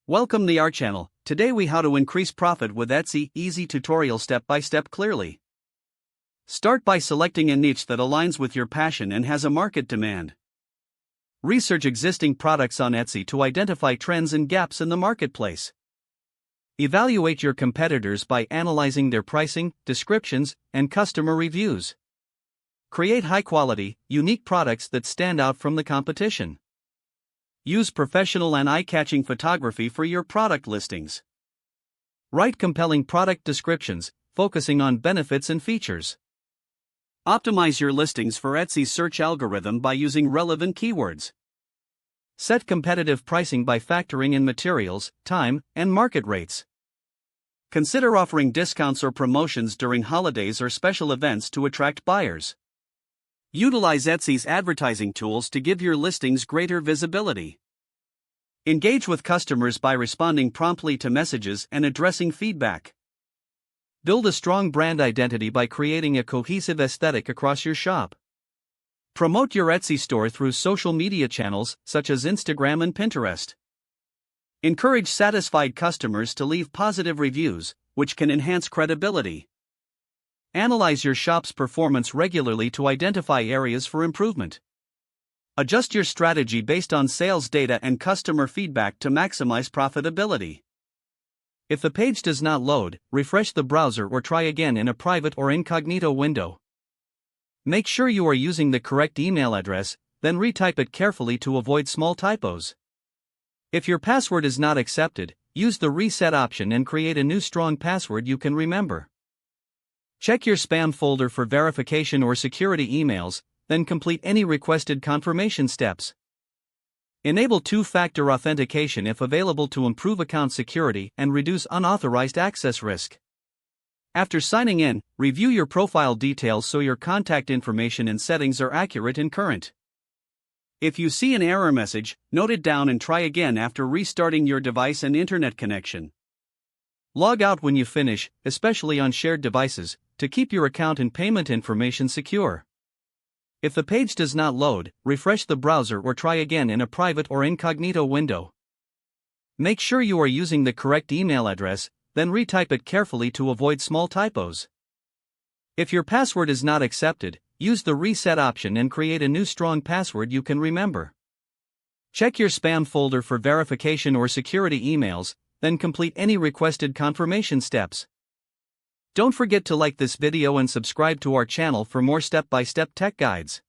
Welcome to our channel. Today we how to increase profit with Etsy, easy tutorial step by step clearly. Start by selecting a niche that aligns with your passion and has a market demand. Research existing products on Etsy to identify trends and gaps in the marketplace. Evaluate your competitors by analyzing their pricing, descriptions, and customer reviews. Create high-quality, unique products that stand out from the competition. Use professional and eye-catching photography for your product listings. Write compelling product descriptions, focusing on benefits and features. Optimize your listings for Etsy's search algorithm by using relevant keywords. Set competitive pricing by factoring in materials, time, and market rates. Consider offering discounts or promotions during holidays or special events to attract buyers. Utilize Etsy's advertising tools to give your listings greater visibility. Engage with customers by responding promptly to messages and addressing feedback. Build a strong brand identity by creating a cohesive aesthetic across your shop. Promote your Etsy store through social media channels such as Instagram and Pinterest. Encourage satisfied customers to leave positive reviews, which can enhance credibility. Analyze your shop's performance regularly to identify areas for improvement. Adjust your strategy based on sales data and customer feedback to maximize profitability. If the page does not load, refresh the browser or try again in a private or incognito window. Make sure you are using the correct email address, then retype it carefully to avoid small typos. If your password is not accepted, use the reset option and create a new strong password you can remember. Check your spam folder for verification or security emails, then complete any requested confirmation steps. Enable two-factor authentication if available to improve account security and reduce unauthorized access risk. After signing in, review your profile details so your contact information and settings are accurate and current. If you see an error message, note it down and try again after restarting your device and internet connection. Log out when you finish, especially on shared devices, to keep your account and payment information secure. If the page does not load, refresh the browser or try again in a private or incognito window. Make sure you are using the correct email address, then retype it carefully to avoid small typos. If your password is not accepted, use the reset option and create a new strong password you can remember. Check your spam folder for verification or security emails, then complete any requested confirmation steps. Don't forget to like this video and subscribe to our channel for more step-by-step tech guides.